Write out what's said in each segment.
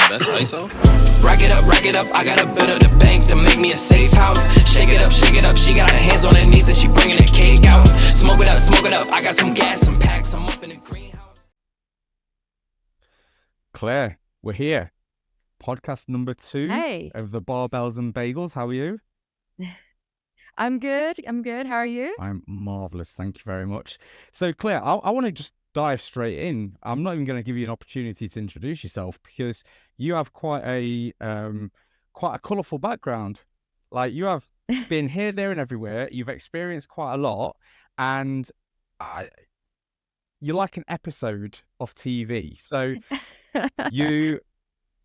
Oh, that's ISO? Rack it up, I gotta build up the bank to make me a safe house. Shake it up, she got her hands on her knees and she bringing the cake out. Smoke it up, I got some gas, some packs, I'm up in the greenhouse. Claire, we're here. Podcast number 2 Hey, of the Barbells and Bagels. How are you? I'm good. How are you? I'm marvellous. Thank you very much. So, Claire, I want to just dive straight in. I'm not even going to give you an opportunity to introduce yourself because you have quite a colourful background. Like, you have been here, there, and everywhere. You've experienced quite a lot, and you're like an episode of TV. So, you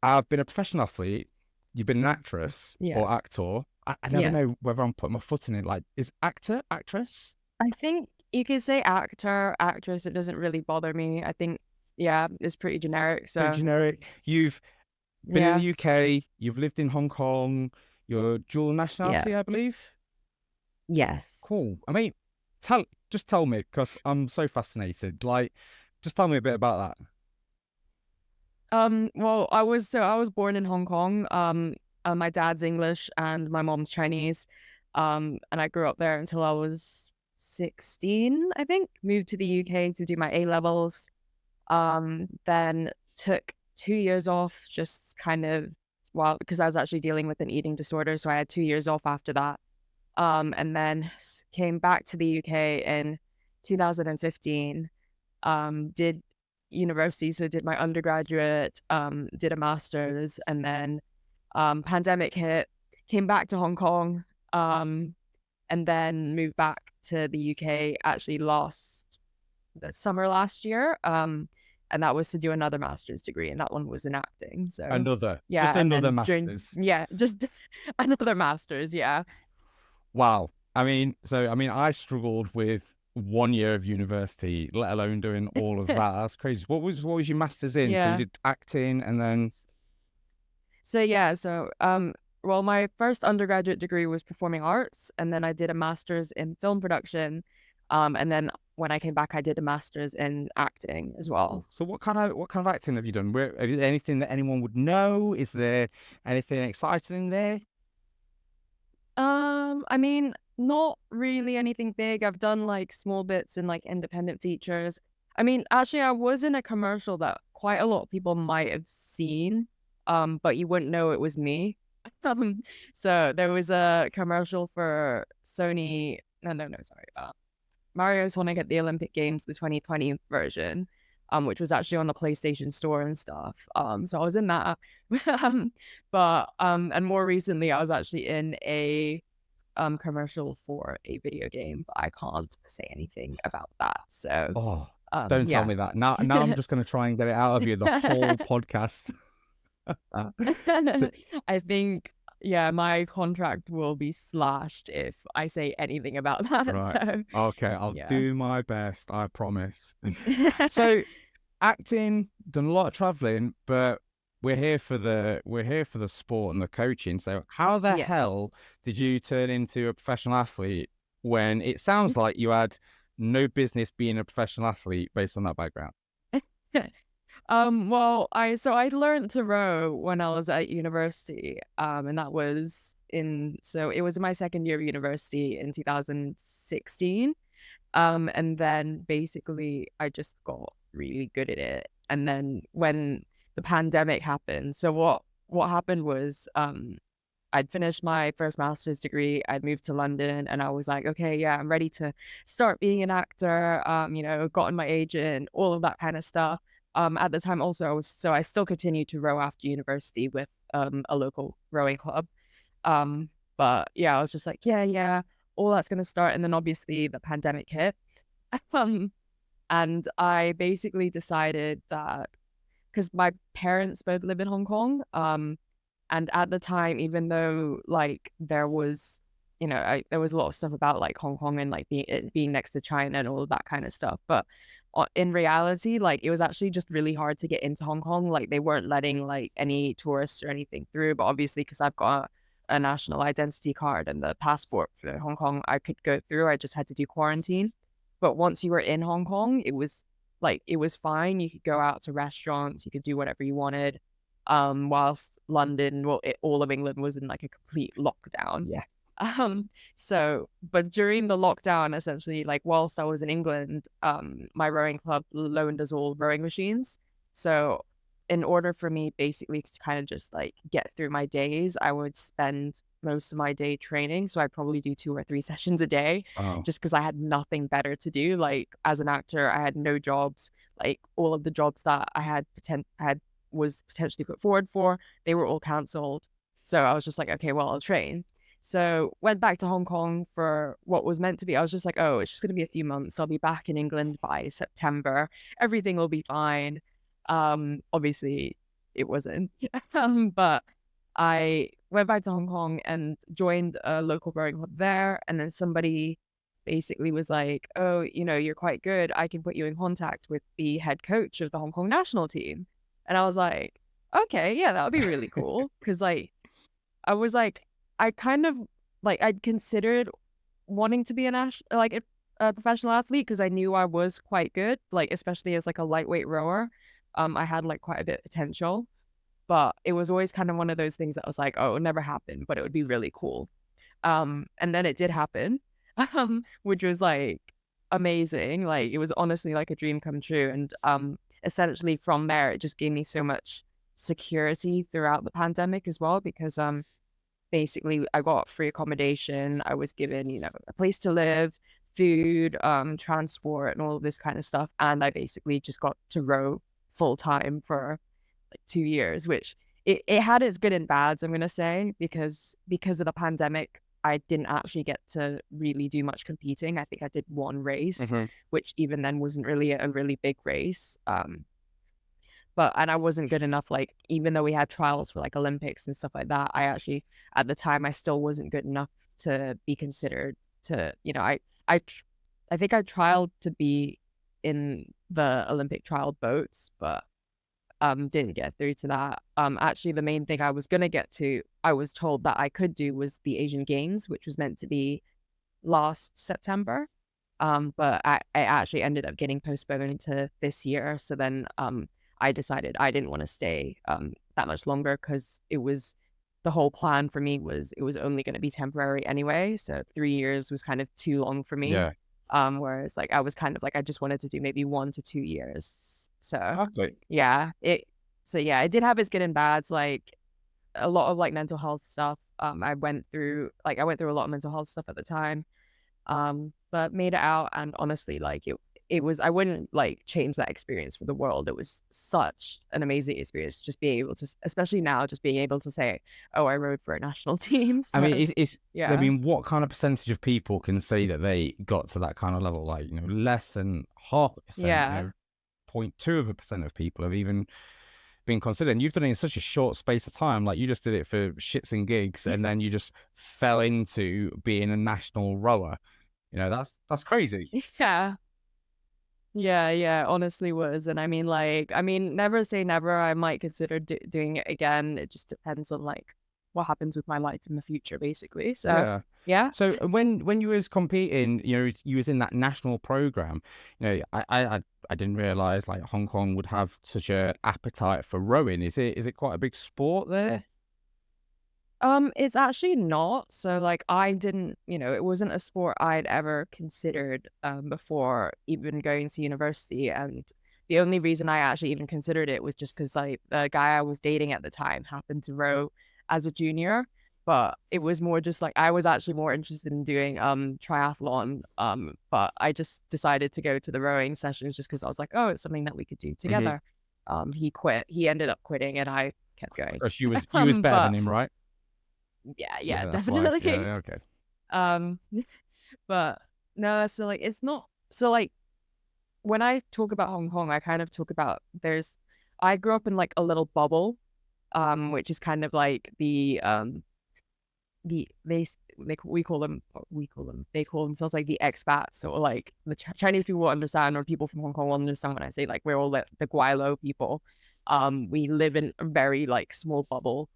have been a professional athlete. You've been an actress Yeah. or actor. I never Yeah. know whether I'm putting my foot in it. Like, is actor, actress? I think you could say actor, actress. It doesn't really bother me. I think, yeah, it's pretty generic. So, Pretty generic. You've been yeah, in the UK. You've lived in Hong Kong. You're dual nationality, I believe. yes. Cool. I mean, just tell me, because I'm so fascinated. Like, just tell me a bit about that. Well, I was born in Hong Kong. My dad's English and my mom's Chinese. And I grew up there until I was 16, I think. Moved to the UK to do my A levels. Then took 2 years off, just kind of, well, because I was actually dealing with an eating disorder, so I had 2 years off after that. And then came back to the UK in 2015. Did university, so did my undergraduate, did a master's, and then pandemic hit, came back to Hong Kong, and then moved back to the UK actually the summer last year. And that was to do another master's degree, and that one was in acting. So Just another during, master's. just another master's, yeah. Wow. I struggled with 1 year of university, let alone doing all of that. That's crazy. What was your master's in? So Yeah. you did acting, and then Well, my first undergraduate degree was performing arts, and then I did a master's in film production. And then when I came back, I did a master's in acting as well. So what kind of acting have you done? Is there anything that anyone would know? Is there anything exciting in there? I mean, not really anything big. I've done like small bits in like independent features. I mean, actually, I was in a commercial that quite a lot of people might have seen, but you wouldn't know it was me. So there was a commercial for Sony. Sorry. Mario Sonic at the Olympic Games, the 2020 version, which was actually on the PlayStation Store and stuff. So I was in that. And more recently, I was actually in a commercial for a video game, but I can't say anything about that. So, Don't yeah. tell me that. Now I'm just going to try and get it out of you the whole podcast. I think, yeah, my contract will be slashed if I say anything about that. Right. So, Okay, I'll yeah. do my best, I promise. So, acting, done a lot of traveling, but we're here for the sport and the coaching. So, how the Yeah. hell did you turn into a professional athlete when it sounds like you had no business being a professional athlete based on that background? Well, I learned to row when I was at university, and that was it was in my second year of university in 2016. And then basically I just got really good at it. And then when the pandemic happened, so what happened was, I'd finished my first master's degree, I'd moved to London, and I was like, okay, yeah, I'm ready to start being an actor, gotten my agent, all of that kind of stuff. At the time also, I still continued to row after university with a local rowing club. But yeah, I was just like, yeah, all that's going to start. And then obviously the pandemic hit. And I basically decided that, because my parents both live in Hong Kong, and at the time, even though like there was, there was a lot of stuff about like Hong Kong and like being next to China and all of that kind of stuff, but in reality, like it was actually just really hard to get into Hong Kong. Like they weren't letting like any tourists or anything through, but obviously because I've got a national identity card and the passport for Hong Kong, I could go through. I just had to do quarantine. But once you were in Hong Kong, it was fine. You could go out to restaurants, you could do whatever you wanted. whilst London, well, all of England was in like a complete lockdown. Yeah. But during the lockdown, essentially, like whilst I was in England, my rowing club loaned us all rowing machines. So in order for me basically to kind of just like get through my days, I would spend most of my day training. So I'd probably do 2 or 3 sessions a day Oh, just because I had nothing better to do. Like as an actor, I had no jobs. Like all of the jobs that I had was potentially put forward for, they were all cancelled. So I was just like, okay, well, I'll train. So went back to Hong Kong for what was meant to be. I was just like, oh, it's just going to be a few months. I'll be back in England by September. Everything will be fine. Obviously it wasn't. But I went back to Hong Kong and joined a local rowing club there. And then somebody basically was like, oh, you're quite good. I can put you in contact with the head coach of the Hong Kong national team. And I was like, okay, yeah, that would be really cool. Cause like, I was like, I kind of like, I'd considered wanting to be a professional athlete because I knew I was quite good, like, especially as like a lightweight rower. I had like quite a bit of potential, but it was always kind of one of those things that was like, oh, it would never happen, but it would be really cool. And then it did happen, which was like amazing. Like it was honestly like a dream come true. And essentially from there, it just gave me so much security throughout the pandemic as well, because basically I got free accommodation. I was given, a place to live, food, transport, and all of this kind of stuff. And I basically just got to row full time for like 2 years, which it had its good and bads, I'm gonna say, because of the pandemic, I didn't actually get to really do much competing. I think I did one race, hmm which even then wasn't really a really big race. And I wasn't good enough, like, even though we had trials for like Olympics and stuff like that, I actually, at the time, I still wasn't good enough to be considered to, I think I trialed to be in the Olympic trial boats, but didn't get through to that. Actually, the main thing I was gonna get to, I was told that I could do, was the Asian Games, which was meant to be last September. But I actually ended up getting postponed to this year. So then I decided I didn't want to stay that much longer, because the whole plan for me was it was only going to be temporary anyway. So 3 years was kind of too long for me. Yeah. Whereas like I was kind of like, I just wanted to do maybe 1 to 2 years. So Okay. yeah, it did have its good and bads, like a lot of like mental health stuff. I went through a lot of mental health stuff at the time. But made it out, and honestly, like it was, I wouldn't like change that experience for the world. It was such an amazing experience, just being able to, especially now, just being able to say, oh, I rowed for a national team. I So mean, I yeah. mean, what kind of percentage of people can say that they got to that kind of level? Like, less than 0.5%, Yeah. 0.2% of people have even been considered. And you've done it in such a short space of time. Like, you just did it for shits and gigs, and then you just fell into being a national rower. That's crazy. Yeah. Yeah, honestly was. And I mean, never say never. I might consider doing it again. It just depends on like what happens with my life in the future, basically. So Yeah. yeah. So when you was competing, you was in that national program. I didn't realize like Hong Kong would have such a appetite for rowing. Is it quite a big sport there? It's actually not. So like I didn't, it wasn't a sport I'd ever considered before even going to university. And the only reason I actually even considered it was just because like the guy I was dating at the time happened to row as a junior. But it was more just like I was actually more interested in doing triathlon. But I just decided to go to the rowing sessions just because I was like, oh, it's something that we could do hmm together. He quit. He ended up quitting, and I kept going. Because you was better than But him, right? yeah, Yeah, that's why. Yeah, definitely. yeah, okay. Um, but no, so like it's not so like when I talk about Hong Kong, I kind of talk about I grew up in like a little bubble, which is kind of like we call them, they call themselves like the expats, or like the Chinese people will understand, or people from Hong Kong will understand when I say like we're all the Guaylo people. We live in a very like small bubble.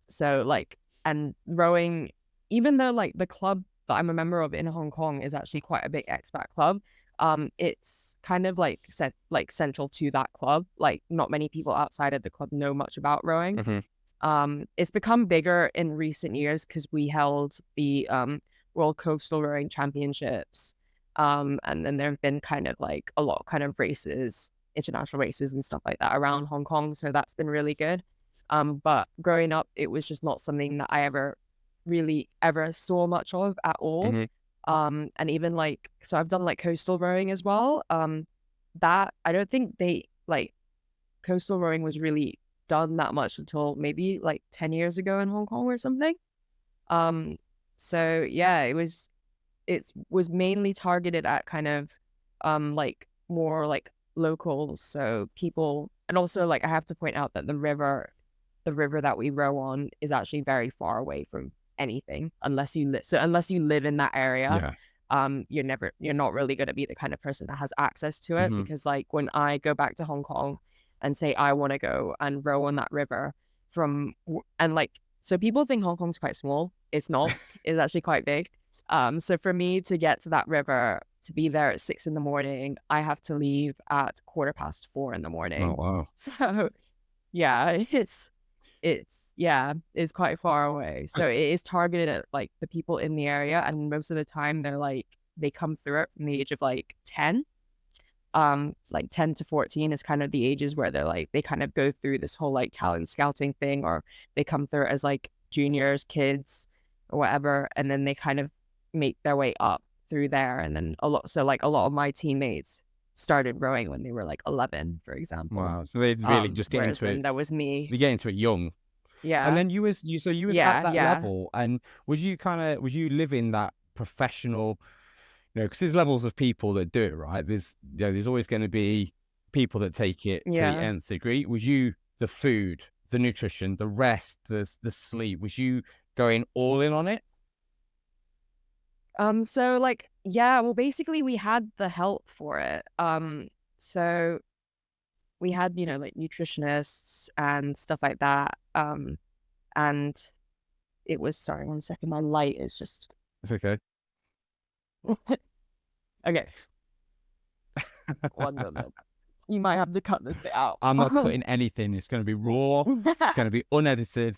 So like, and rowing, even though like the club that I'm a member of in Hong Kong is actually quite a big expat club, It's kind of like central to that club. Like not many people outside of the club know much about rowing. It's become bigger in recent years because we held the World Coastal Rowing Championships. And then there have been kind of like a lot of kind of races, international races and stuff like that around Hong Kong. So that's been really good. But growing up, it was just not something that I ever saw much of at all. And even like, so I've done like coastal rowing as well. That I don't think they like coastal rowing was really done that much until maybe like 10 years ago in Hong Kong or something. So yeah, it was mainly targeted at kind of like more like locals, so people. And also like I have to point out that the river that we row on is actually very far away from anything unless you live in that area. You're not really going to be the kind of person that has access to it, because like when I go back to Hong Kong and say I want to go and row on that river and like, so people think Hong Kong's quite small. It's not. It's actually quite big. So for me to get to that river, to be there at 6 a.m, I have to leave at 4:15 a.m. Oh wow. So yeah, it's quite far away. So it is targeted at like the people in the area, and most of the time they come through it from the age of like 10. Like 10 to 14 is kind of the ages where they kind of go through this whole like talent scouting thing, or they come through as like juniors, kids or whatever, and then they kind of make their way up through there. And then a lot of my teammates started rowing when they were like 11, for example. Wow. So they really just get into it. That was me. They get into it young. Yeah. And then you was at that level, and was you living that professional, because there's levels of people that do it, right? There's always going to be people that take it to the nth degree. Was you the food, the nutrition, the rest, the sleep? Was you going all in on it? So like, yeah, well, basically we had the help for it. So we had, like nutritionists and stuff like that. And it was, sorry, 1 second, my light is just. It's okay. Okay. 1 moment. You might have to cut this bit out. I'm not cutting anything. It's going to be raw. It's going to be unedited.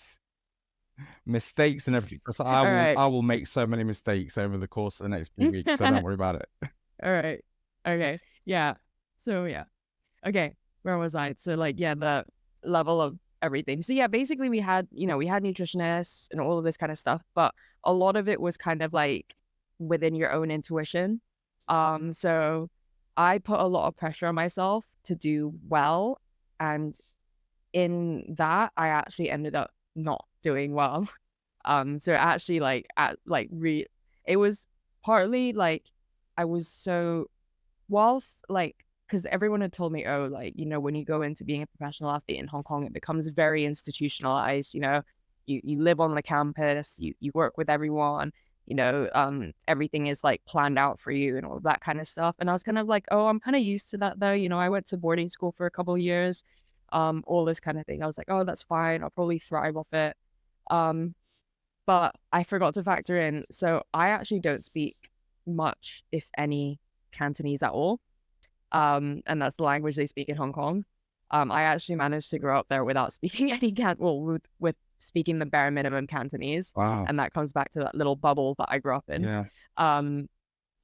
Mistakes and everything. I will make so many mistakes over the course of the next few weeks, so don't worry about it. All right. Okay. Yeah. So yeah. Okay. Where was I? So like, yeah, the level of everything. So yeah, basically we had nutritionists and all of this kind of stuff, but a lot of it was kind of like within your own intuition. So I put a lot of pressure on myself to do well, and in that I actually ended up not doing well. So actually it was partly like I was so, whilst like, because everyone had told me, oh, like, when you go into being a professional athlete in Hong Kong, it becomes very institutionalized. You live on the campus, you work with everyone, everything is like planned out for you and all that kind of stuff. And I was kind of like, oh, I'm kind of used to that though. I went to boarding school for a couple of years, all this kind of thing. I was like, oh, that's fine. I'll probably thrive off it. But I forgot to factor in. So I actually don't speak much, if any, Cantonese at all. And that's the language they speak in Hong Kong. I actually managed to grow up there without speaking any with speaking the bare minimum Cantonese. Wow. And that comes back to that little bubble that I grew up in. Yeah.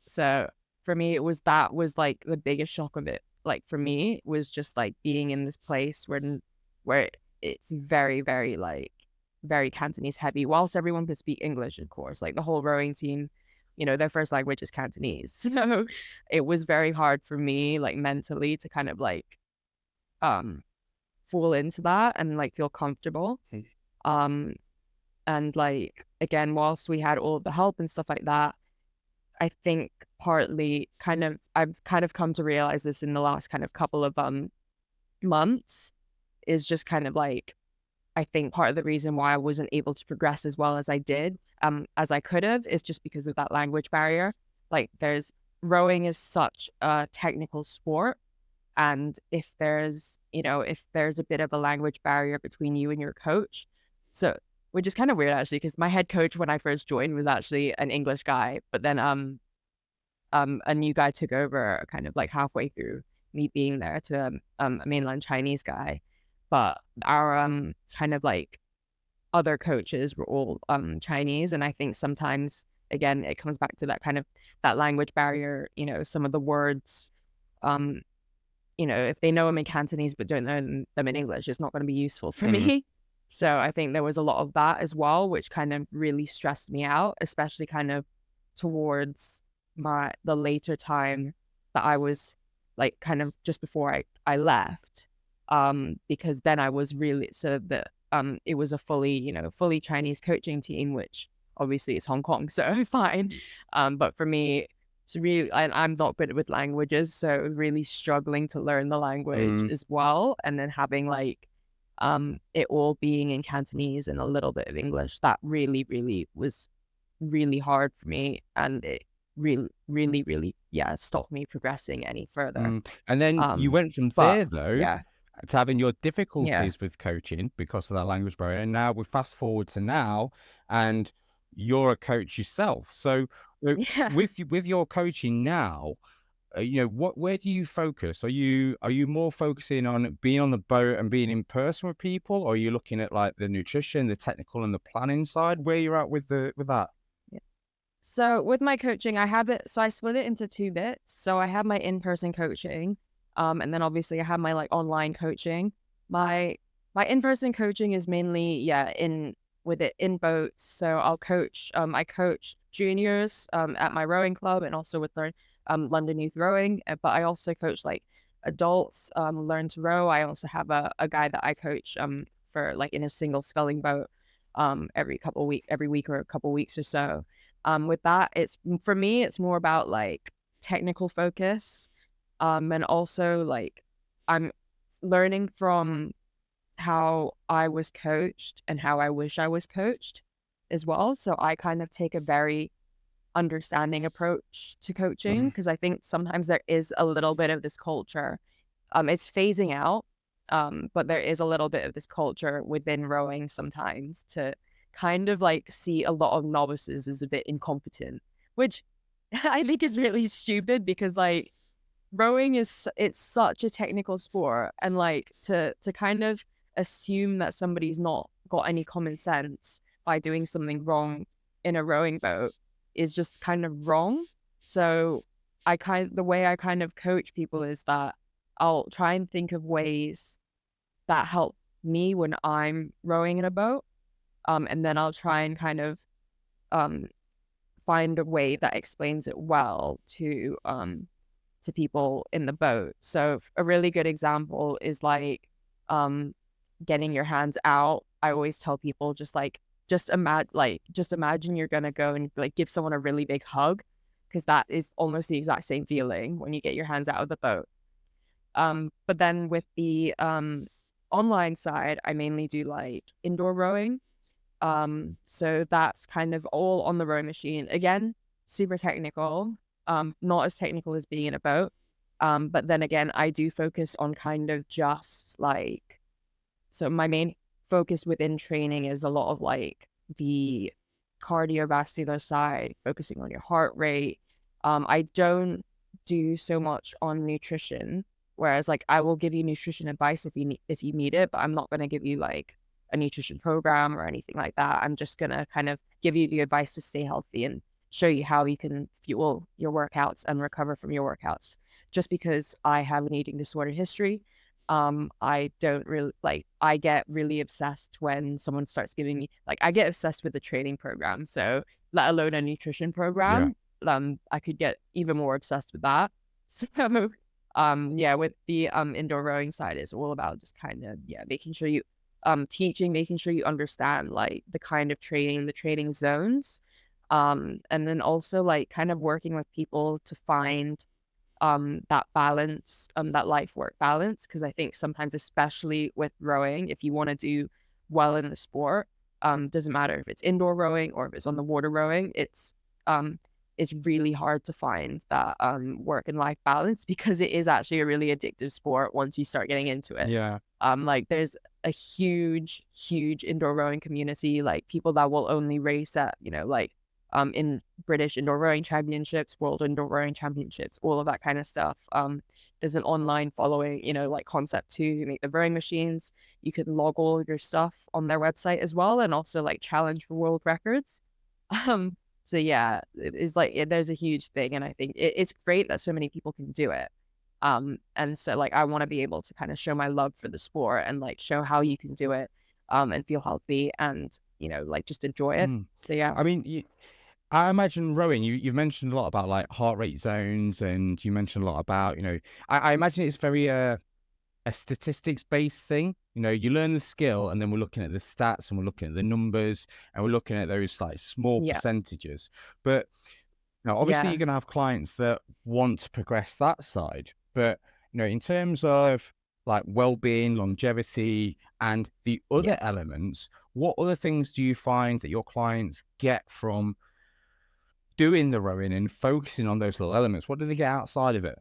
So for me, that was like the biggest shock of it. Like for me, was just like being in this place where it's very, very like very Cantonese heavy, whilst everyone could speak English, of course. Like the whole rowing team, their first language is Cantonese. So it was very hard for me, like mentally, to kind of like fall into that and like feel comfortable. And like, again, whilst we had all the help and stuff like that, I think partly I've kind of come to realize this in the last kind of couple of months, is just kind of like, I think part of the reason why I wasn't able to progress as well as I did, as I could have, is just because of that language barrier. Like rowing is such a technical sport. And if there's a bit of a language barrier between you and your coach, so, which is kind of weird actually, because my head coach when I first joined was actually an English guy, but then a new guy took over kind of like halfway through me being there to a mainland Chinese guy. But our kind of like other coaches were all Chinese, and I think sometimes again it comes back to that kind of that language barrier. You know, some of the words, um, you know, if they know them in Cantonese but don't know them in English, it's not going to be useful for me. So I think there was a lot of that as well, which kind of really stressed me out, especially kind of towards the later time that I was like kind of just before I left. Because then I was really it was a fully Chinese coaching team, which obviously is Hong Kong, so fine. But for me, it's really, I'm not good with languages, so really struggling to learn the language as well, and then having like it all being in Cantonese and a little bit of English, that really, really was really hard for me, and it really, really, really, yeah, stopped me progressing any further. And then you went from But there, though, yeah, to having your yeah, difficulties with coaching because of that language barrier. And now we fast forward to now, and you're a coach yourself. So yeah. with your coaching now, where do you focus? Are you more focusing on being on the boat and being in person with people, or are you looking at like the nutrition, the technical, and the planning side? Where you're at with that? So with my coaching, I split it into two bits. So I have my in-person coaching, and then obviously I have my like online coaching. My in-person coaching is mainly, yeah, in boats. So I coach juniors at my rowing club and also with the London Youth Rowing, but I also coach like adults learn to row. I also have a guy that I coach for like in a single sculling boat every week or a couple weeks or so. With that, for me, it's more about like technical focus, and also like I'm learning from how I was coached and how I wish I was coached as well. So I kind of take a very understanding approach to coaching, because I think sometimes there is a little bit of this culture. It's phasing out, but there is a little bit of this culture within rowing sometimes to kind of like see a lot of novices as a bit incompetent, which I think is really stupid, because like rowing it's such a technical sport, and like to kind of assume that somebody's not got any common sense by doing something wrong in a rowing boat is just kind of wrong. So the way I kind of coach people is that I'll try and think of ways that help me when I'm rowing in a boat. And then I'll try and kind of find a way that explains it well to people in the boat. So a really good example is like getting your hands out. I always tell people just imagine you're gonna go and like give someone a really big hug, because that is almost the exact same feeling when you get your hands out of the boat. But then with the online side, I mainly do like indoor rowing. So that's kind of all on the rowing machine. Again, super technical, not as technical as being in a boat. But then again, I do focus on kind of just like, so my main focus within training is a lot of like the cardiovascular side, focusing on your heart rate. I don't do so much on nutrition, whereas like I will give you nutrition advice if you need it, but I'm not going to give you like a nutrition program or anything like that. I'm just going to kind of give you the advice to stay healthy and show you how you can fuel your workouts and recover from your workouts. Just because I have an eating disorder history, I don't really like, I get really obsessed when someone starts giving me, like, I get obsessed with the training program. So let alone a nutrition program, I could get even more obsessed with that. So, yeah, with the indoor rowing side is all about just kind of, yeah, making sure you making sure you understand like the kind of training, the training zones, and then also like kind of working with people to find that balance, that life work balance. Because I think sometimes, especially with rowing, if you want to do well in the sport, doesn't matter if it's indoor rowing or if it's on the water rowing, it's really hard to find that work and life balance, because it is actually a really addictive sport once you start getting into it. Like there's a huge indoor rowing community, like people that will only race at, like in British Indoor Rowing Championships, World Indoor Rowing Championships, all of that kind of stuff. There's an online following, like Concept 2 who make the rowing machines. You can log all your stuff on their website as well, and also like challenge for world records. So yeah, it's like there's a huge thing, and I think it's great that so many people can do it. And so like I want to be able to kind of show my love for the sport and like show how you can do it, and feel healthy and like just enjoy it. So yeah. I mean, I imagine rowing, you've mentioned a lot about like heart rate zones, and you mentioned a lot about, I imagine it's very a statistics based thing. You learn the skill, and then we're looking at the stats, and we're looking at the numbers, and we're looking at those like small Yeah. percentages. But obviously Yeah. you're going to have clients that want to progress that side. But in terms of like well-being, longevity, and the other elements, what other things do you find that your clients get from doing the rowing and focusing on those little elements? What do they get outside of it?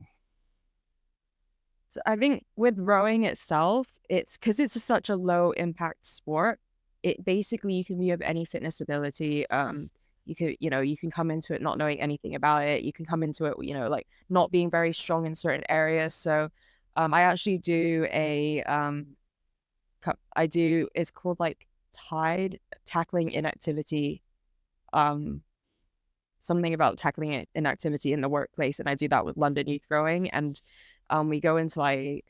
So I think with rowing itself, it's because it's such a low impact sport. It basically, you can be of any fitness ability. You can come into it not knowing anything about it. You can come into it, like not being very strong in certain areas. So, I actually do it's called like Tide Tackling Inactivity. Something about tackling inactivity in the workplace, and I do that with London Youth Rowing. And we go into like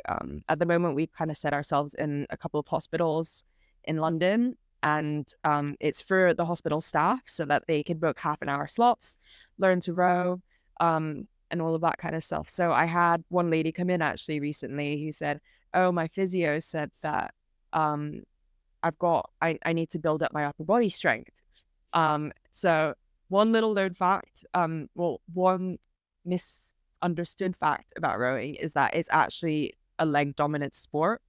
at the moment we've kind of set ourselves in a couple of hospitals in London, and it's for the hospital staff so that they can book half an hour slots, learn to row, and all of that kind of stuff. So I had one lady come in actually recently who said, "Oh, my physio said that I need to build up my upper body strength." So one little known fact, one misunderstood fact about rowing is that it's actually a leg dominant sport,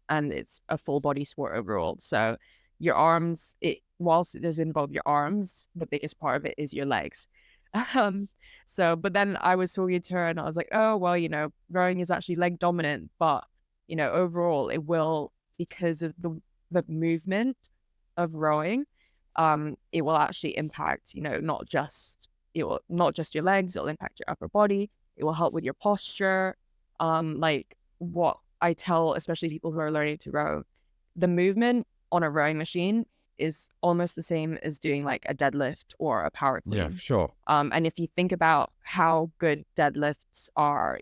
and it's a full body sport overall. So your arms, whilst it does involve your arms, the biggest part of it is your legs. But then I was talking to her and I was like, oh, well, rowing is actually leg dominant, but, overall it will, because of the movement of rowing, it will actually impact, not just your legs, it'll impact your upper body. It will help with your posture. Like what I tell, especially people who are learning to row, the movement on a rowing machine is almost the same as doing like a deadlift or a power clean. Yeah, sure. And if you think about how good deadlifts are,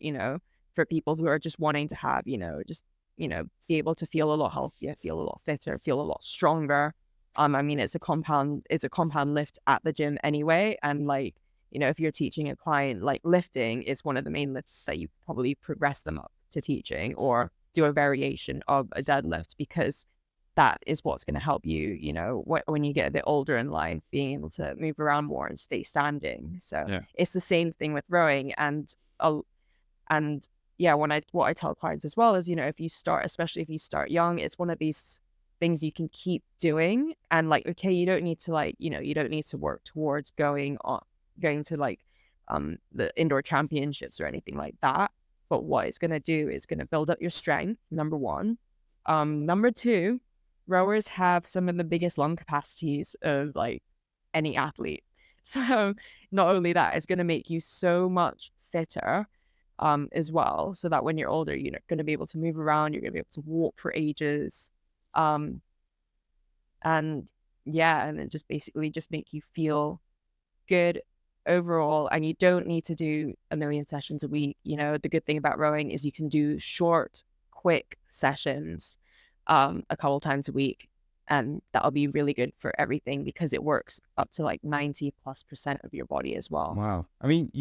for people who are just wanting to have, just, be able to feel a lot healthier, feel a lot fitter, feel a lot stronger. I mean, it's a compound lift at the gym anyway. And like, if you're teaching a client like lifting, it's one of the main lifts that you probably progress them up to teaching, or do a variation of a deadlift, because that is what's going to help you, when you get a bit older in life, being able to move around more and stay standing. So It's the same thing with rowing. And yeah, what I tell clients as well is, especially if you start young, it's one of these things you can keep doing. And like, okay, you don't need to you don't need to work towards going to like the indoor championships or anything like that. But what it's going to do is going to build up your strength, number one. Number two, rowers have some of the biggest lung capacities of like any athlete. So not only that, it's going to make you so much fitter as well, so that when you're older, you're going to be able to move around, you're going to be able to walk for ages. And then just basically just make you feel good overall. And you don't need to do a million sessions a week. The good thing about rowing is you can do short, quick sessions a couple times a week, and that'll be really good for everything, because it works up to like 90+% of your body as well. Wow. I mean,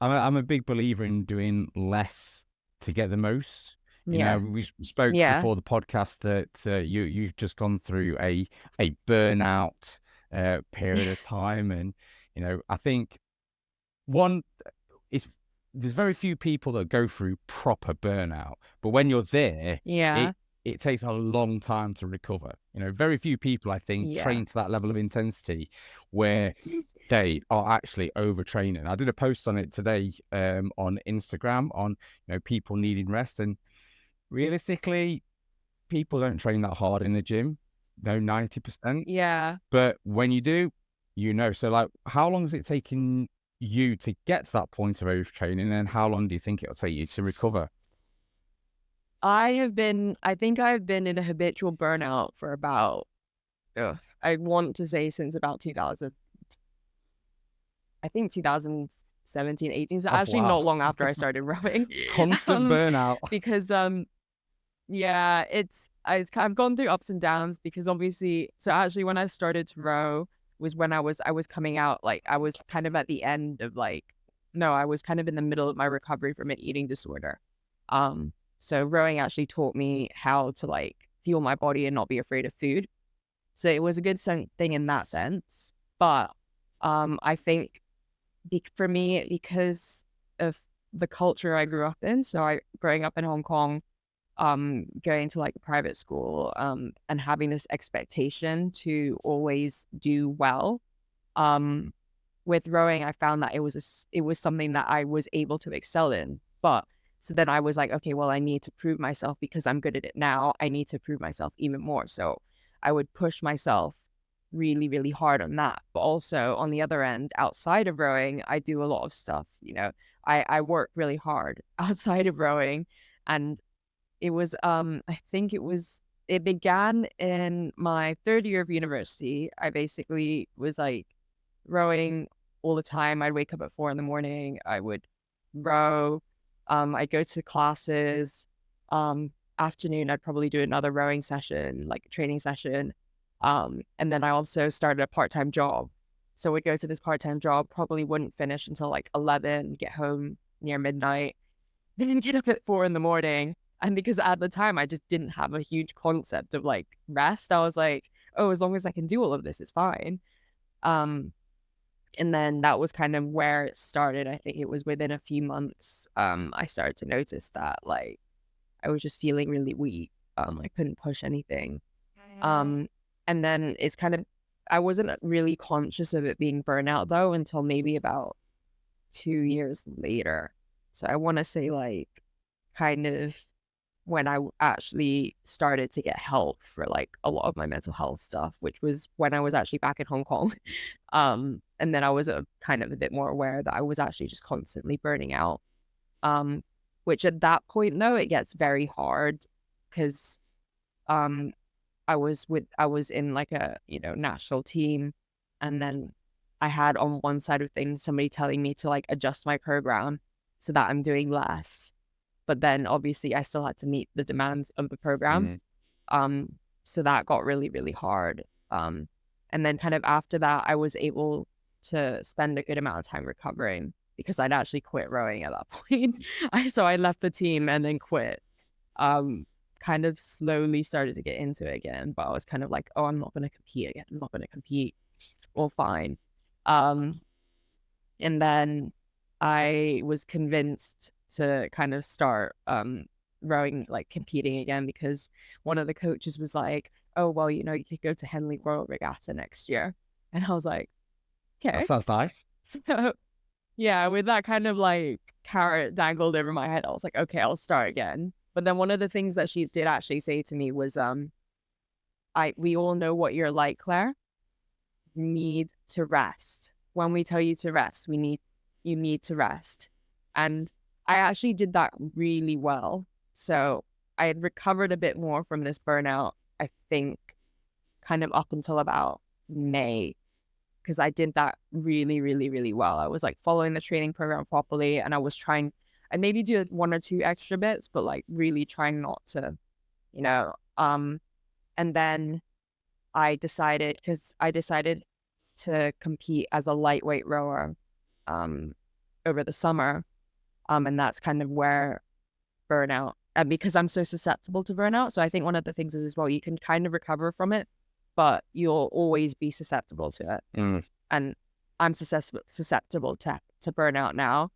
I'm a big believer in doing less to get the most. We spoke before the podcast that you've just gone through a burnout period of time, and I think there's very few people that go through proper burnout, but when you're there, it takes a long time to recover. Very few people, I think, train to that level of intensity where they are actually overtraining. I did a post on it today on Instagram on people needing rest, and realistically, people don't train that hard in the gym. 90%. Yeah. But when you do, So like, how long has it taken you to get to that point of overtraining, and how long do you think it'll take you to recover? I think I've been in a habitual burnout for about, I want to say since about 2000, I think 2017, 18. So Oh actually wow. not long after I started rowing. Constant burnout. Because yeah, I've gone through ups and downs because obviously, so actually when I started to row was when I was coming out, like I was kind of at the end of like, no, I was kind of in the middle of my recovery from an eating disorder. So rowing actually taught me how to like fuel my body and not be afraid of food. So it was a good thing in that sense. But I think for me, because of the culture I grew up in, so I growing up in Hong Kong, going to like a private school, and having this expectation to always do well. Um, with rowing, I found that it was something that I was able to excel in. But so then I was like, okay, well, I need to prove myself because I'm good at it now. I need to prove myself even more. So I would push myself really, really hard on that. But also on the other end, outside of rowing, I do a lot of stuff. I work really hard outside of rowing, and it was I think it began in my third year of university. I basically was like rowing all the time. I'd wake up at 4 a.m. I would row. I'd go to classes. Afternoon, I'd probably do another rowing session, like a training session. And then I also started a part-time job. So we'd go to this part-time job, probably wouldn't finish until like 11, get home near midnight, then get up at 4 a.m. And because at the time I just didn't have a huge concept of like rest, I was like, oh, as long as I can do all of this, it's fine. Um, and then that was kind of where it started. I think it was within a few months, I started to notice that like I was just feeling really weak. I couldn't push anything. Um, and then it's kind of, I wasn't really conscious of it being burnout though until maybe about 2 years later. So I want to say like kind of when I actually started to get help for like a lot of my mental health stuff, which was when I was actually back in Hong Kong. And then I was kind of a bit more aware that I was actually just constantly burning out. Um, which at that point though, it gets very hard because um I was in like a, national team, and then I had on one side of things somebody telling me to like adjust my program so that I'm doing less. But then obviously I still had to meet the demands of the program. Mm. So that got really, really hard. And then kind of after that, I was able to spend a good amount of time recovering because I'd actually quit rowing at that point. So I left the team and then quit. Kind of slowly started to get into it again, but I was kind of like, oh, I'm not going to compete again. I'm not going to compete. All fine. Um, and then I was convinced to kind of start rowing, like competing again, because one of the coaches was like, oh, well, you could go to Henley Royal Regatta next year. And I was like, That okay. sounds nice. So yeah, with that kind of like carrot dangled over my head, I was like, okay, I'll start again. But then one of the things that she did actually say to me was, we all know what you're like, Claire. You need to rest. When we tell you to rest, you need to rest. And I actually did that really well. So I had recovered a bit more from this burnout, I think, kind of up until about May, because I did that really, really, really well. I was like following the training program properly, and I maybe do one or two extra bits, but like really trying not to, you know, and then because I decided to compete as a lightweight rower, um, over the summer. And that's kind of where burnout, and because I'm so susceptible to burnout. So I think one of the things is as well, you can kind of recover from it, but you'll always be susceptible to it. Mm. And I'm susceptible to burnout now.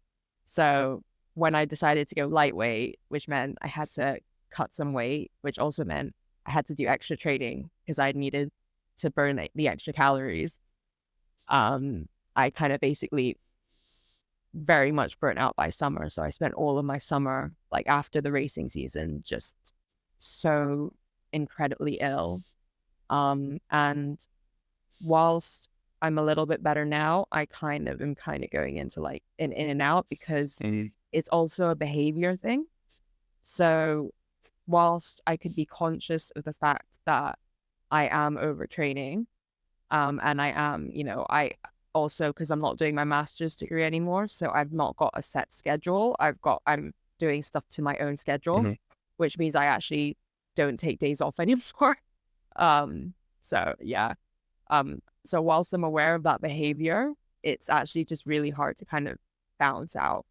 So when I decided to go lightweight, which meant I had to cut some weight, which also meant I had to do extra training because I needed to burn the extra calories. I kind of basically very much burnt out by summer. So I spent all of my summer, like after the racing season, just so incredibly ill. And whilst I'm a little bit better now, I kind of am kind of going into like an in and out because it's also a behavior thing. So whilst I could be conscious of the fact that I am overtraining, and I am, I also, because I'm not doing my master's degree anymore, so I've not got a set schedule. I'm doing stuff to my own schedule, which means I actually don't take days off anymore. So yeah. So whilst I'm aware of that behavior, it's actually just really hard to kind of balance out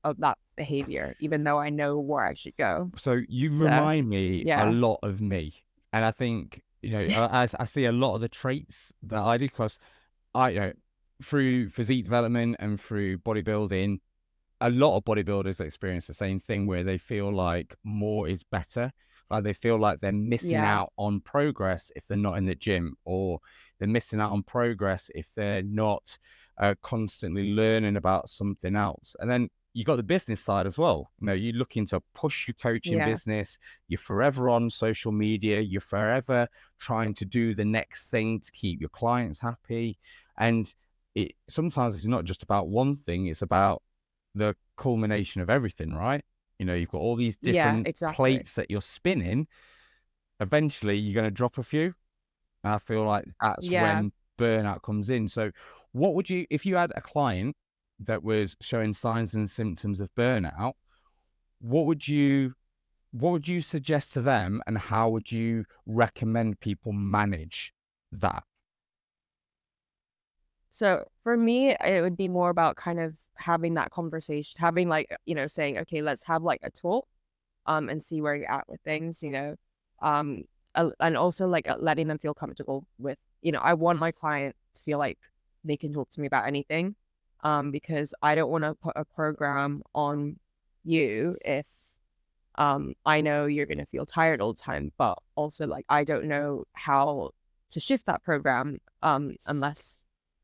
of that behavior, even though I know where I should go. So you So, remind me a yeah. lot of me. And I think, I see a lot of the traits that I do because through physique development and through bodybuilding, a lot of bodybuilders experience the same thing where they feel like more is better. Like they feel like they're missing Yeah. out on progress if they're not in the gym, or they're missing out on progress if they're not constantly learning about something else. And then you got the business side as well. You're looking to push your coaching Yeah. business. You're forever on social media. You're forever trying to do the next thing to keep your clients happy. And sometimes it's not just about one thing. It's about the culmination of everything, right? You've got all these Yeah, different exactly. plates that you're spinning. Eventually, you're going to drop a few. And I feel like that's Yeah. when burnout comes in. So what would you, if you had a client that was showing signs and symptoms of burnout, what would you suggest to them, and how would you recommend people manage that? So for me, it would be more about kind of having that conversation, having like, saying, okay, let's have like a talk, and see where you're at with things, and also like letting them feel comfortable with, I want my client to feel like they can talk to me about anything, because I don't want to put a program on you if, I know you're going to feel tired all the time, but also like, I don't know how to shift that program, unless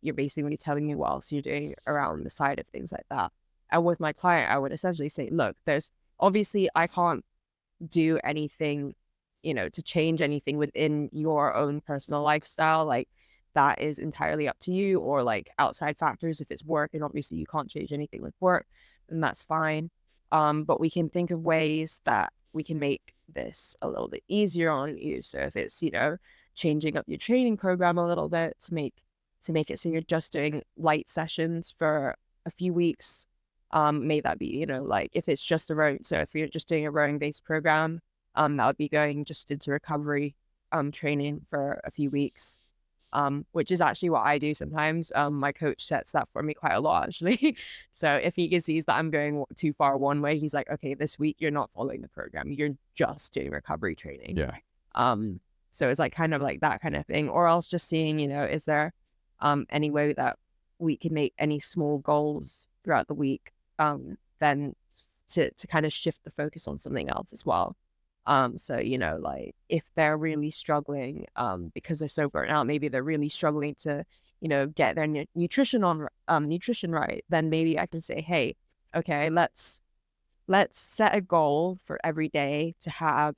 you're basically telling me what else you're doing around the side of things like that. And with my client, I would essentially say, look, there's obviously, I can't do anything, to change anything within your own personal lifestyle. Like that is entirely up to you, or like outside factors. If it's work, and obviously you can't change anything with work, then that's fine. But we can think of ways that we can make this a little bit easier on you. So if it's, changing up your training program a little bit to make it so you're just doing light sessions for a few weeks. May that be, like if it's just a rowing. So if you're just doing a rowing based program, that would be going just into recovery training for a few weeks, which is actually what I do sometimes. My coach sets that for me quite a lot, actually. So if he sees that I'm going too far one way, he's like, okay, this week you're not following the program. You're just doing recovery training. Yeah. So it's like kind of like that kind of thing. Or else just seeing, is there any way that we can make any small goals throughout the week, then to kind of shift the focus on something else as well. So, like if they're really struggling, because they're so burnt out, maybe they're really struggling to, get their nutrition right, then maybe I can say, hey, okay, let's set a goal for every day to have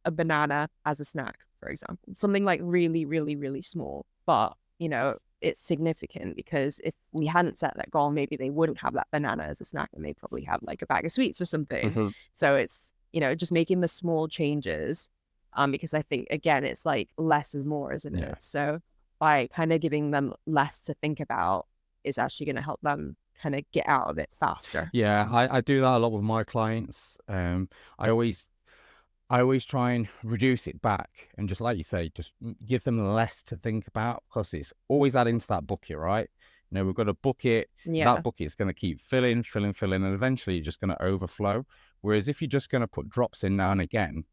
a banana as a snack, for example, something like really, really, really small, but, it's significant, because if we hadn't set that goal, maybe they wouldn't have that banana as a snack, and they'd probably have like a bag of sweets or something. So it's, just making the small changes, because I think, again, it's like less is more, isn't it? Yeah. So by kind of giving them less to think about is actually going to help them kind of get out of it faster. Yeah, I do that a lot with my clients. I always try and reduce it back, and just like you say, just give them less to think about, because it's always adding to that bucket, right? We've got a bucket. Yeah. That bucket's going to keep filling, and eventually you're just going to overflow. Whereas if you're just going to put drops in now and again,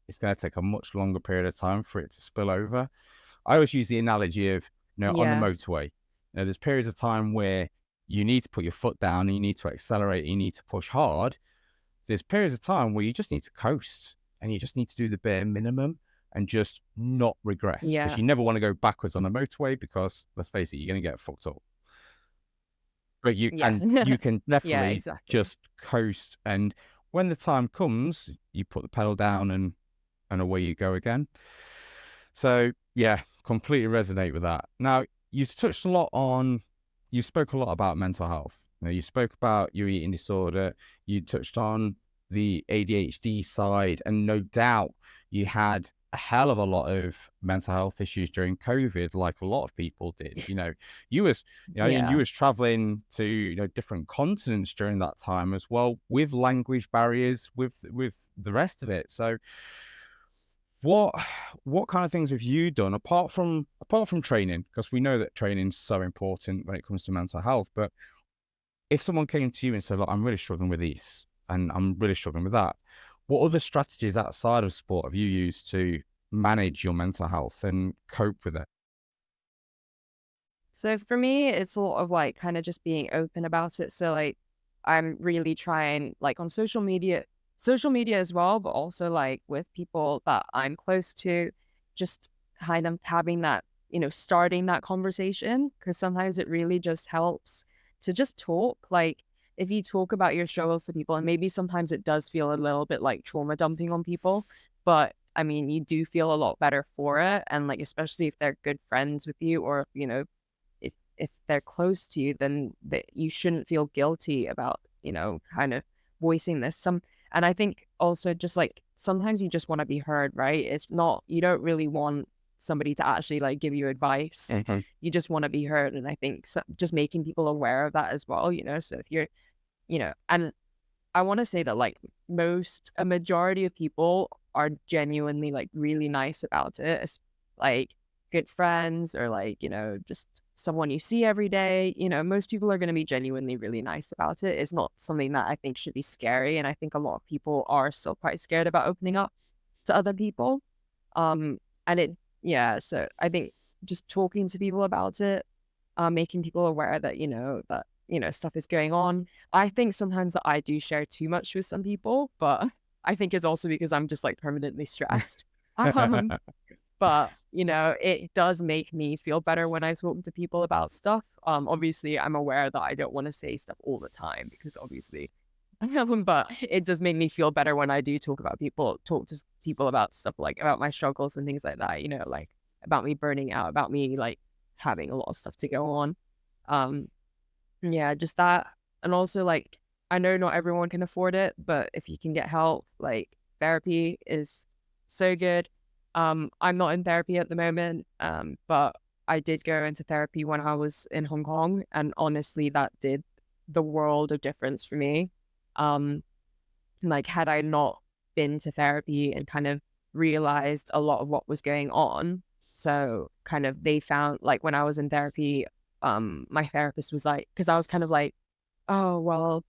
it's going to take a much longer period of time for it to spill over. I always use the analogy of, on the motorway, there's periods of time where you need to put your foot down, and you need to accelerate, and you need to push hard. There's periods of time where you just need to coast, and you just need to do the bare minimum and just not regress. Because you never want to go backwards on a motorway, because let's face it, you're going to get fucked up. But you can definitely just coast, and when the time comes, you put the pedal down and away you go again. So yeah, completely resonate with that. Now, you've touched a lot on, you spoke a lot about mental health. You know, you spoke about your eating disorder. You touched on the ADHD side, and no doubt you had a hell of a lot of mental health issues during COVID, like a lot of people did. You know, and you Yeah. was traveling to, different continents during that time as well, with language barriers, with the rest of it. So what kind of things have you done apart from training? Because we know that training is so important when it comes to mental health. But if someone came to you and said, "Look, I'm really struggling with this, and I'm really struggling with that," what other strategies outside of sport have you used to manage your mental health and cope with it? So for me, it's a lot of like kind of just being open about it. So like I'm really trying like on social media as well, but also like with people that I'm close to, just kind of having that, starting that conversation. Cause sometimes it really just helps to just talk. Like if you talk about your struggles to people, and maybe sometimes it does feel a little bit like trauma dumping on people, but I mean, you do feel a lot better for it. And like, especially if they're good friends with you or, if they're close to you, then that you shouldn't feel guilty about, kind of voicing this. And I think also just like sometimes you just want to be heard, right? It's not, you don't really want somebody to actually like give you advice. Mhm. You just want to be heard. And I think just making people aware of that as well, so if you're, and I want to say that like a majority of people are genuinely like really nice about it. It's like good friends or like, just someone you see every day. Most people are going to be genuinely really nice about it. It's not something that I think should be scary. And I think a lot of people are still quite scared about opening up to other people. Um, and yeah, so I think just talking to people about it, making people aware that, stuff is going on. I think sometimes that I do share too much with some people, but I think it's also because I'm just like permanently stressed. Um, but it does make me feel better when I talk to people about stuff. Obviously I'm aware that I don't want to say stuff all the time because obviously but it does make me feel better when I do talk to people about stuff like about my struggles and things like that, like about me burning out, about me like having a lot of stuff to go on. Um, yeah, just that. And also like I know not everyone can afford it, but if you can get help, like therapy is so good. I'm not in therapy at the moment, but I did go into therapy when I was in Hong Kong, and honestly that did the world of difference for me. Um, like had I not been to therapy and kind of realized a lot of what was going on, so kind of they found like when I was in therapy, my therapist was like, because I was kind of like, oh well,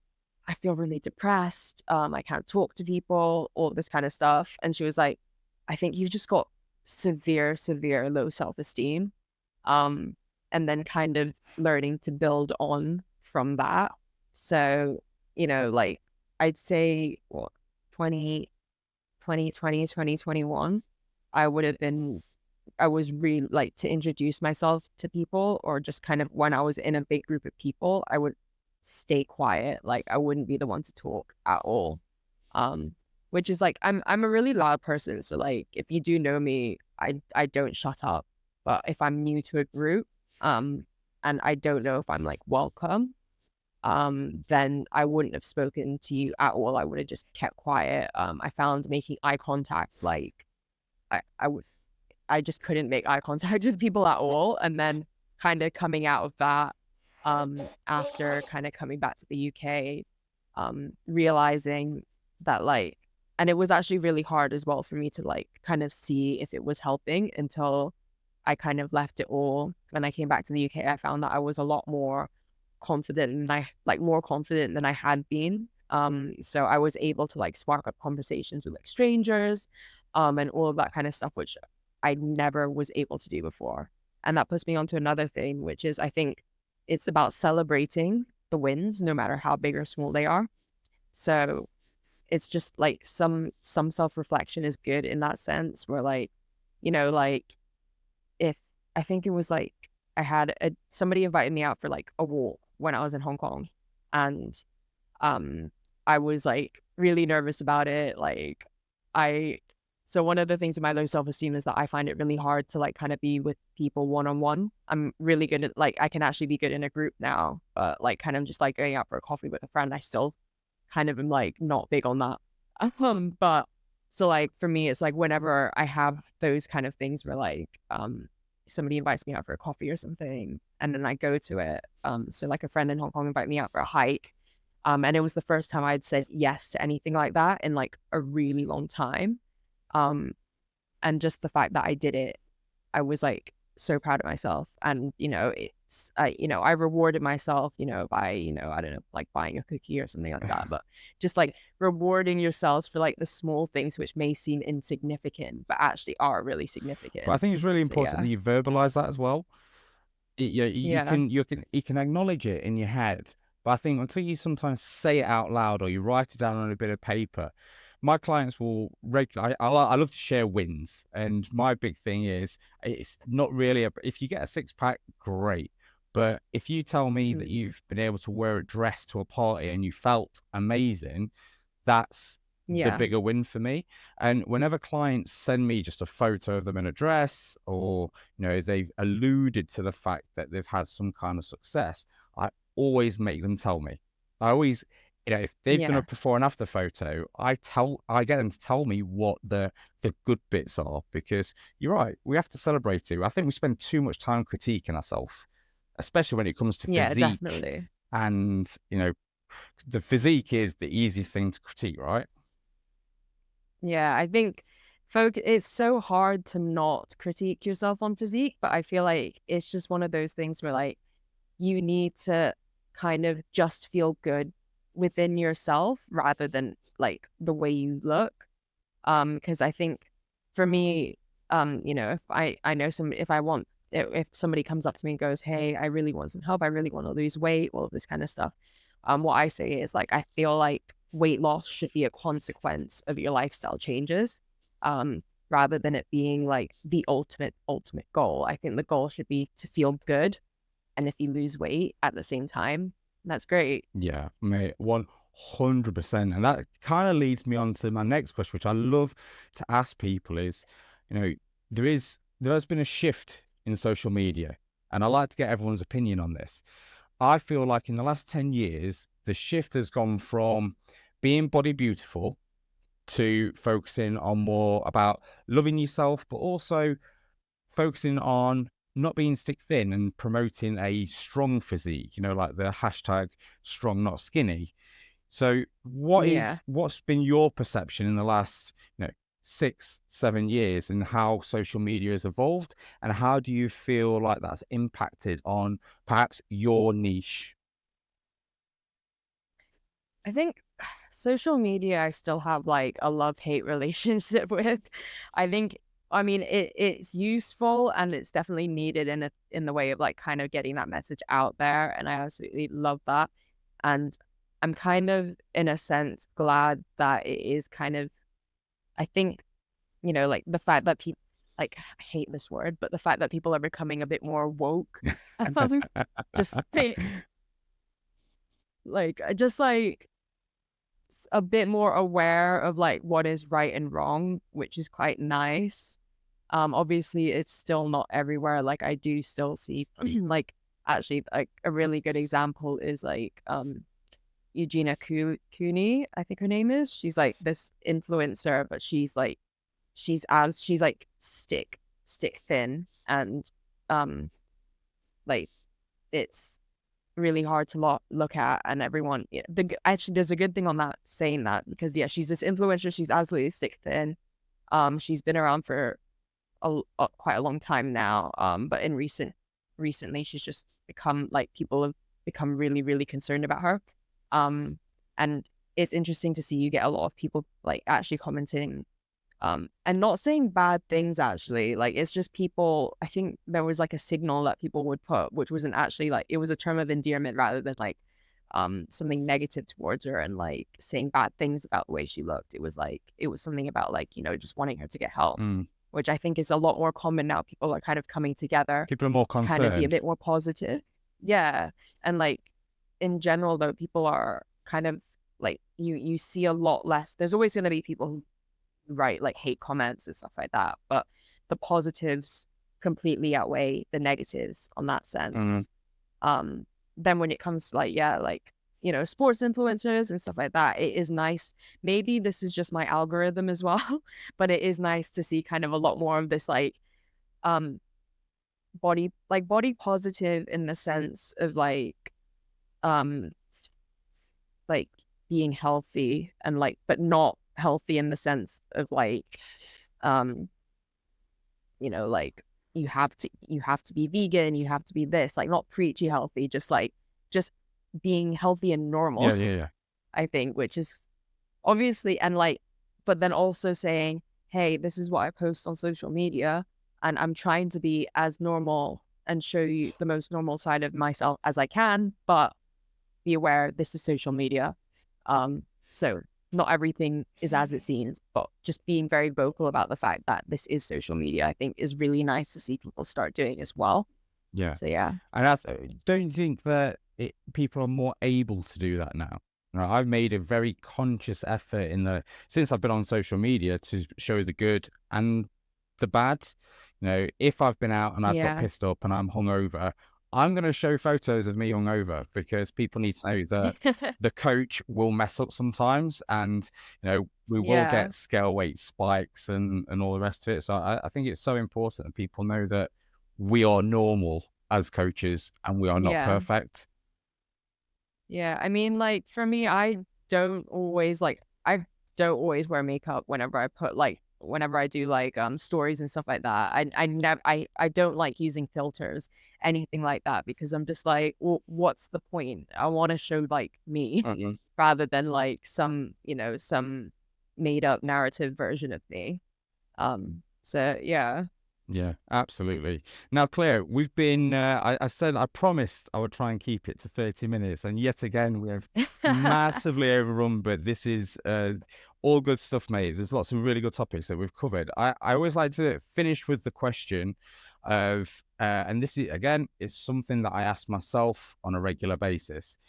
I feel really depressed, I can't talk to people, all this kind of stuff, and she was like, I think you've just got severe low self-esteem, um and then kind of learning to build on from that. So like I'd say what 20 2020 2021, I would have been I was really like to introduce myself to people, or just kind of when I was in a big group of people, I would stay quiet. Like I wouldn't be the one to talk at all. Um, which is like I'm a really loud person. So like if you do know me, I don't shut up. But if I'm new to a group, and I don't know if I'm like welcome, then I wouldn't have spoken to you at all. I would have just kept quiet. I found making eye contact like I would I just couldn't make eye contact with people at all. And then kind of coming out of that, after kind of coming back to the UK, realizing that like, and it was actually really hard as well for me to like kind of see if it was helping until I kind of left it all. When I came back to the UK, I found that I was a lot more confident, and more confident than I had been. So I was able to like spark up conversations with like strangers, and all of that kind of stuff, which I never was able to do before. And that puts me onto another thing, which is I think it's about celebrating the wins, no matter how big or small they are. So it's just like some self-reflection is good in that sense, where like, like if I think it was like I had somebody invited me out for like a walk when I was in Hong Kong, and um I was like really nervous about it. Like I So one of the things with my low self-esteem is that I find it really hard to like kind of be with people one-on-one. I'm really good at like I can actually be good in a group now, but like kind of just like going out for a coffee with a friend, I still kind of am like not big on that. But so like for me, it's like whenever I have those kind of things where like somebody invites me out for a coffee or something, and then I go to it. So like a friend in Hong Kong invited me out for a hike. And it was the first time I'd said yes to anything like that in like a really long time. Um, and just the fact that I did it, I was like so proud of myself. And, you know, I rewarded myself, you know, by, you know, I don't know, like buying a cookie or something like that. But just like rewarding yourselves for like the small things which may seem insignificant, but actually are really But I significant. think it's really So important that yeah. you verbalize that as well. Yeah. You can acknowledge it in your head, but I think until you sometimes say it out loud or you write it down on a bit of paper, my clients will regularly. I love to share wins, and my big thing is it's not really if you get a six pack, great. But if you tell me that Mm. you've been able to wear a dress to a party and you felt amazing, that's the Yeah. bigger win for me. And whenever clients send me just a photo of them in a dress, or you know, they've alluded to the fact that they've had some kind of success, I always make them tell me. I always, you know, if they've done a Yeah. before and after photo, I get them to tell me what the good bits are, because you're right, we have to celebrate it. I think we spend too much time critiquing ourselves, especially when it comes to Yeah, physique. definitely. And you know, the physique is the easiest thing to critique, right? Yeah, I think it's so hard to not critique yourself on physique, but I feel like it's just one of those things where like you need to kind of just feel good within yourself rather than like the way you look. Because I think for me, you know, if I know some if I want if somebody comes up to me and goes, "Hey, I really want some help. I really want to lose weight," all of this kind of stuff. What I say is like I feel like weight loss should be a consequence of your lifestyle changes, rather than it being like the ultimate goal. I think the goal should be to feel good, and if you lose weight at the same time, that's great. Yeah, mate, 100%. And that kind of leads me on to my next question, which I love to ask people is, you know, there has been a shift in social media, and I like to get everyone's opinion on this. I feel like in the last 10 years, the shift has gone from being body beautiful to focusing on more about loving yourself, but also focusing on not being stick thin and promoting a strong physique, you know, like the hashtag strong, not skinny. So Yeah. what's been your perception in the last, you know, 6, 7 years, and how social media has evolved, and how do you feel like that's impacted on perhaps your niche? I think social media I still have like a love-hate relationship with. I think I mean it's useful and it's definitely needed in the way of like kind of getting that message out there, and I absolutely love that. And I'm kind of in a sense glad that it is kind of I think, you know, like the fact that people like I hate this word, but the fact that people are becoming a bit more woke. um, just just like a bit more aware of like what is right and wrong, which is quite nice. Obviously it's still not everywhere. Like I do still see like actually like a really good example is like Eugenia Cooney, I think her name is. She's like this influencer, but she's like stick thin, and um like it's really hard to look at, and everyone actually there's a good thing on that saying that, because yeah, she's this influencer, she's absolutely stick thin. She's been around for quite a long time now, but in recently she's just become like people have become really really concerned about her. And it's interesting to see you get a lot of people like actually commenting, and not saying bad things actually. Like it's just people, I think there was like a signal that people would put, which wasn't actually like it was a term of endearment rather than like something negative towards her and like saying bad things about the way she looked. It was like it was something about like, you know, just wanting her to get help, Mm. which I think is a lot more common now. People are kind of coming together People are more to kind of be a concerned. bit more positive. Yeah. And like in general though, people are kind of like you see a lot less. There's always going to be people who write like hate comments and stuff like that. But the positives completely outweigh the negatives on that sense. Then when it comes to like sports influencers and stuff like that, it is nice. Maybe this is just my algorithm as well, but it is nice to see kind of a lot more of this um body positive in the sense of um like being healthy and but not healthy in the sense of um like you have to be vegan, you have to be this, like not preachy healthy, just being healthy and normal. Yeah. I think, which is obviously, and but then also saying, hey, this is what I post on social media, and I'm trying to be as normal and show you the most normal side of myself as I can, but be aware this is social media. So not everything is as it seems, but just being very vocal about the fact that this is social media, I think is really nice to see people start doing as well. Yeah. So yeah. And I don't think that people are more able to do that now. I've made a very conscious effort since I've been on social media to show the good and the bad. If I've been out and I've got pissed up and I'm hungover, I'm going to show photos of me hungover, because people need to know that the coach will mess up sometimes, and we will get scale weight spikes and all the rest of it. So I think it's so important that people know that we are normal as coaches and we are not perfect. Yeah, I mean, for me, I don't always wear makeup whenever I do stories and stuff like that. I don't like using filters, anything like that, because I'm just like, well, what's the point? I want to show me rather than some made up narrative version of me. So yeah. Yeah, absolutely. Now, Claire, we've been, I said, I promised I would try and keep it to 30 minutes. And yet again, we have massively overrun, but this is all good stuff, mate. There's lots of really good topics that we've covered. I always like to finish with the question of, and this is, again, is something that I ask myself on a regular basis.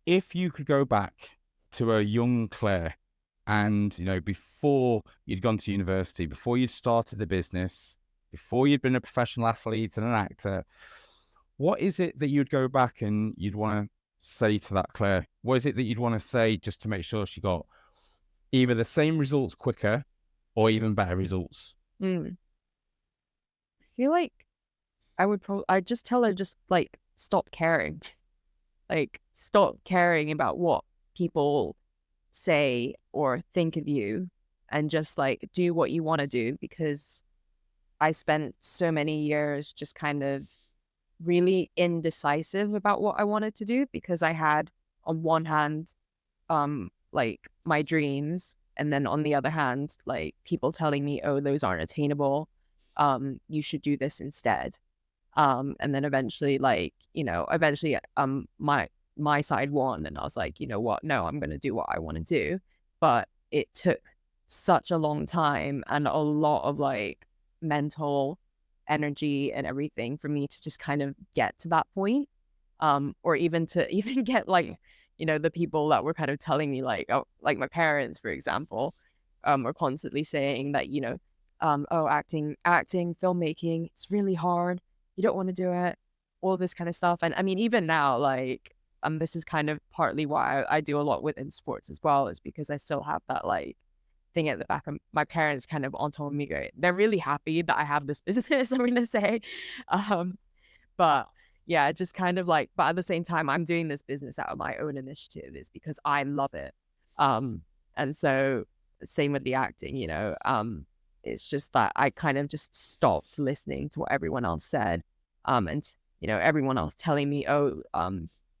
If you could go back to a young Claire, and, before you'd gone to university, before you'd started the business, before you'd been a professional athlete and an actor, what is it that you'd go back and you'd want to say to that Claire? What is it that you'd want to say just to make sure she got either the same results quicker or even better results? I feel like I'd just tell her, stop caring. Stop caring about what people say or think of you, and just do what you want to do, because I spent so many years just kind of really indecisive about what I wanted to do, because I had on one hand my dreams, and then on the other hand people telling me, oh, those aren't attainable, you should do this instead. And then eventually my side won, and I was like, you know what? No, I'm going to do what I want to do. But it took such a long time and a lot of mental energy and everything for me to just kind of get to that point. Or even to get the people that were kind of telling me my parents, for example, were constantly saying that, oh, acting, filmmaking, it's really hard. You don't want to do it, all this kind of stuff. And I mean, even now, this is kind of partly why I do a lot within sports as well, is because I still have that thing at the back of my parents kind of on top of me. They're really happy that I have this business, I'm going to say. But yeah, just kind of but at the same time, I'm doing this business out of my own initiative, is because I love it. And so same with the acting, it's just that I kind of just stopped listening to what everyone else said. And everyone else telling me, oh,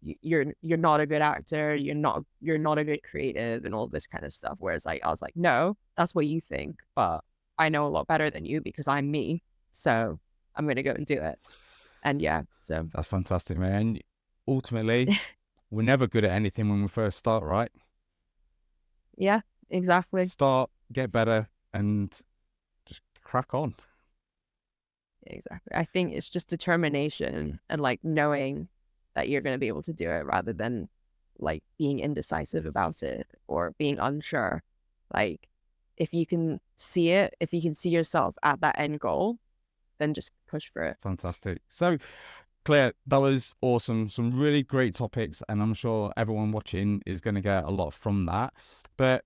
you're not a good actor, you're not a good creative, and all this kind of stuff. Whereas I was like, no, that's what you think, but I know a lot better than you because I'm me. So I'm going to go and do it. And yeah, so that's fantastic, man. Ultimately, we're never good at anything when we first start, right? Yeah, exactly. Start, get better, and just crack on. Exactly. I think it's just determination and knowing that you're going to be able to do it, rather than being indecisive about it or being unsure. if you can see it, if you can see yourself at that end goal, then just push for it. Fantastic. So, Claire, that was awesome. Some really great topics, and I'm sure everyone watching is going to get a lot from that. But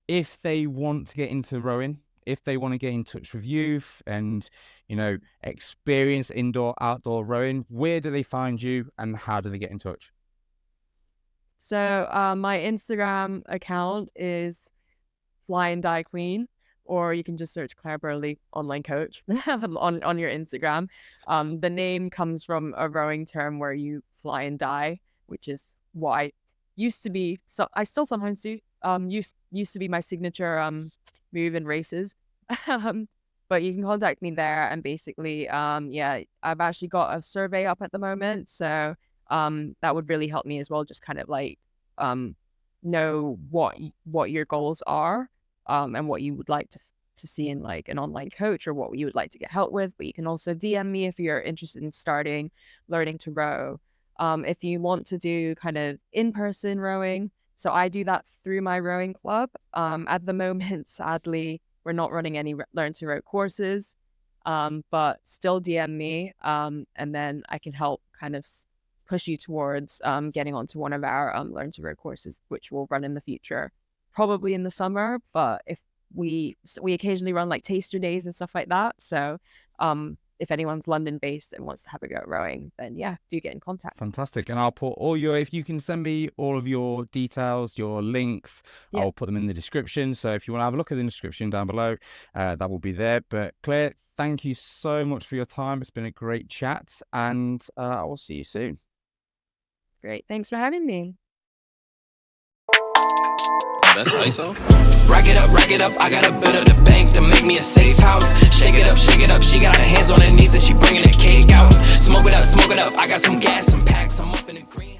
if they want to get into rowing, if they want to get in touch with you and, you know, experience indoor, outdoor rowing, where do they find you and how do they get in touch? So my Instagram account is Fly and Die Queen, or you can just search Claire Burley online coach on your Instagram. The name comes from a rowing term where you fly and die, which is what I used to be. So I still sometimes do. Used to be my signature move in races. But you can contact me there, and basically, yeah, I've actually got a survey up at the moment, so that would really help me as well. Just kind of like know what your goals are, and what you would like to see in like an online coach, or what you would like to get help with. But you can also DM me if you're interested in learning to row. If you want to do kind of in-person rowing, so I do that through my rowing club. At the moment, sadly, we're not running any learn to row courses, but still DM me, and then I can help kind of push you towards getting onto one of our learn to row courses, which will run in the future, probably in the summer. But if we occasionally run like taster days and stuff like that. So if anyone's London based and wants to have a go at rowing, then yeah, do get in contact. Fantastic. And I'll put if you can send me all of your details, your links, Yeah. I'll put them in the description. So if you want to have a look at the description down below, that will be there. But Claire, thank you so much for your time. It's been a great chat, and I will see you soon. Great. Thanks for having me. That's ISO. Rack it up, I got a bit of the bank to make me a safe house. Shake it up, she got her hands on her knees and she bringing the cake out. Smoke it up, I got some gas, some packs, I'm up in the green.